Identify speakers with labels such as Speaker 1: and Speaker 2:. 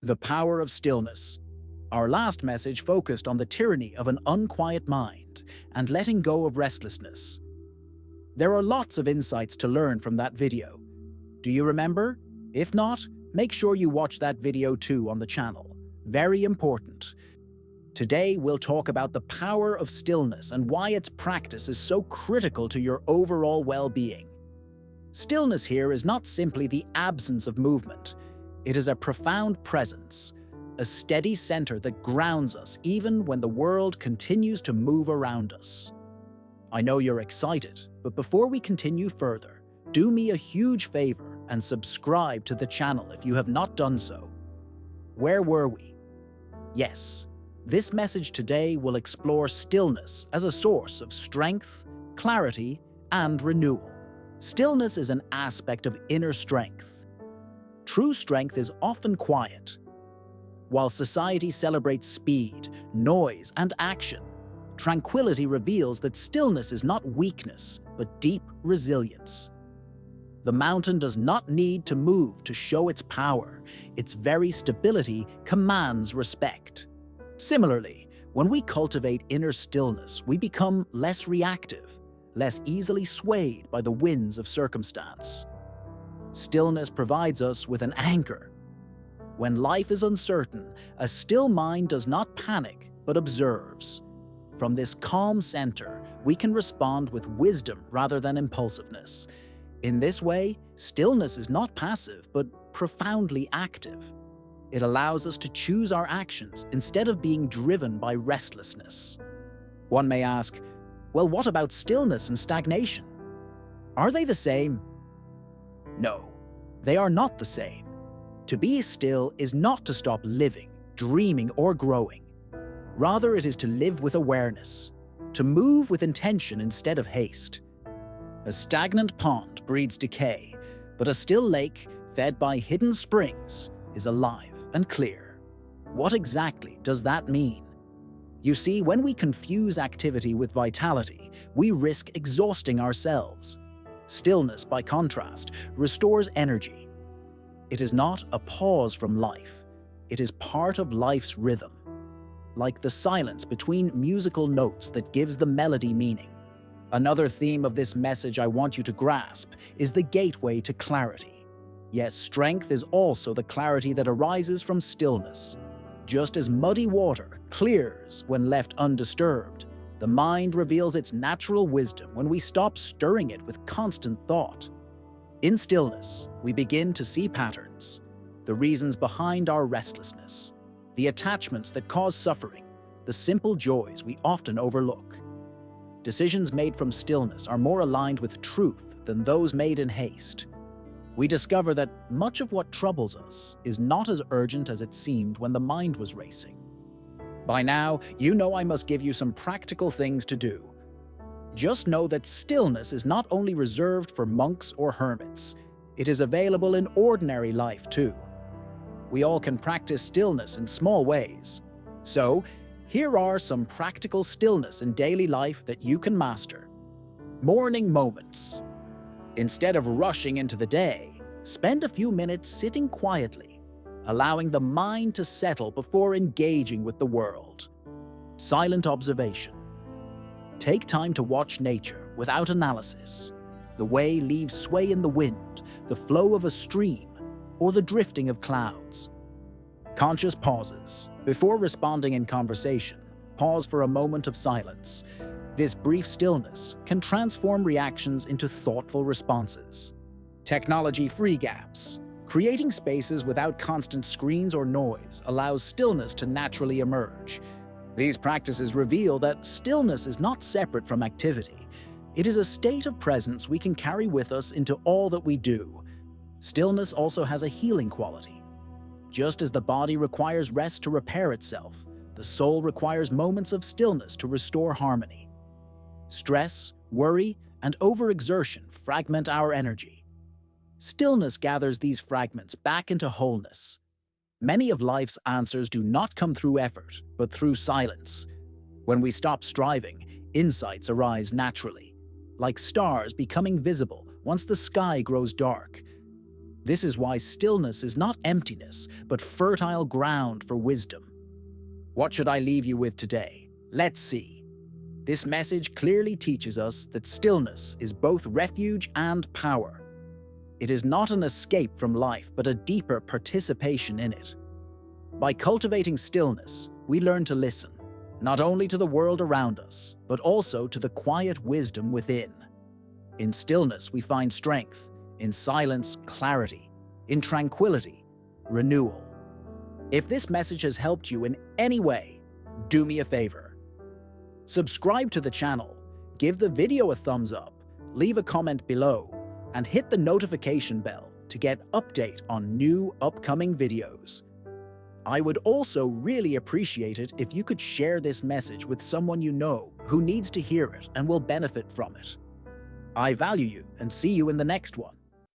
Speaker 1: The power of stillness. Our last message focused on the tyranny of an unquiet mind and letting go of restlessness. There are lots of insights to learn from that video. Do you remember? If not, make sure you watch that video too on the channel. Very important. Today we'll talk about the power of stillness and why its practice is so critical to your overall well-being. Stillness here is not simply the absence of movement. It is a profound presence, a steady center that grounds us even when the world continues to move around us. I know you're excited, but before we continue further, do me a huge favor and subscribe to the channel if you have not done so. Where were we? Yes, this message today will explore stillness as a source of strength, clarity, and renewal. Stillness is an aspect of inner strength. True strength is often quiet. While society celebrates speed, noise, and action, tranquility reveals that stillness is not weakness, but deep resilience. The mountain does not need to move to show its power. Its very stability commands respect. Similarly, when we cultivate inner stillness, we become less reactive, less easily swayed by the winds of circumstance. Stillness provides us with an anchor. When life is uncertain, a still mind does not panic, but observes. From this calm center, we can respond with wisdom rather than impulsiveness. In this way, stillness is not passive, but profoundly active. It allows us to choose our actions instead of being driven by restlessness. One may ask, well, what about stillness and stagnation? Are they the same? No, they are not the same. To be still is not to stop living, dreaming, or growing. Rather, it is to live with awareness, to move with intention instead of haste. A stagnant pond breeds decay, but a still lake, fed by hidden springs, is alive and clear. What exactly does that mean? You see, when we confuse activity with vitality, we risk exhausting ourselves. Stillness, by contrast, restores energy. It is not a pause from life. It is part of life's rhythm, like the silence between musical notes that gives the melody meaning. Another theme of this message I want you to grasp is the gateway to clarity. Yes, strength is also the clarity that arises from stillness. Just as muddy water clears when left undisturbed, the mind reveals its natural wisdom when we stop stirring it with constant thought. In stillness, we begin to see patterns, the reasons behind our restlessness, the attachments that cause suffering, the simple joys we often overlook. Decisions made from stillness are more aligned with truth than those made in haste. We discover that much of what troubles us is not as urgent as it seemed when the mind was racing. By now, you know I must give you some practical things to do. Just know that stillness is not only reserved for monks or hermits. It is available in ordinary life too. We all can practice stillness in small ways. So, here are some practical stillness in daily life that you can master. Morning moments. Instead of rushing into the day, spend a few minutes sitting quietly, allowing the mind to settle before engaging with the world. Silent observation. Take time to watch nature without analysis. The way leaves sway in the wind, the flow of a stream, or the drifting of clouds. Conscious pauses. Before responding in conversation, pause for a moment of silence. This brief stillness can transform reactions into thoughtful responses. Technology-free gaps. Creating spaces without constant screens or noise allows stillness to naturally emerge. These practices reveal that stillness is not separate from activity. It is a state of presence we can carry with us into all that we do. Stillness also has a healing quality. Just as the body requires rest to repair itself, the soul requires moments of stillness to restore harmony. Stress, worry, and overexertion fragment our energy. Stillness gathers these fragments back into wholeness. Many of life's answers do not come through effort, but through silence. When we stop striving, insights arise naturally, like stars becoming visible once the sky grows dark. This is why stillness is not emptiness, but fertile ground for wisdom. What should I leave you with today? Let's see. This message clearly teaches us that stillness is both refuge and power. It is not an escape from life, but a deeper participation in it. By cultivating stillness, we learn to listen, not only to the world around us, but also to the quiet wisdom within. In stillness, we find strength. In silence, clarity. In tranquility, renewal. If this message has helped you in any way, do me a favor. Subscribe to the channel, give the video a thumbs up, leave a comment below, and hit the notification bell to get update on new upcoming videos. I would also really appreciate it if you could share this message with someone you know who needs to hear it and will benefit from it. I value you and see you in the next one.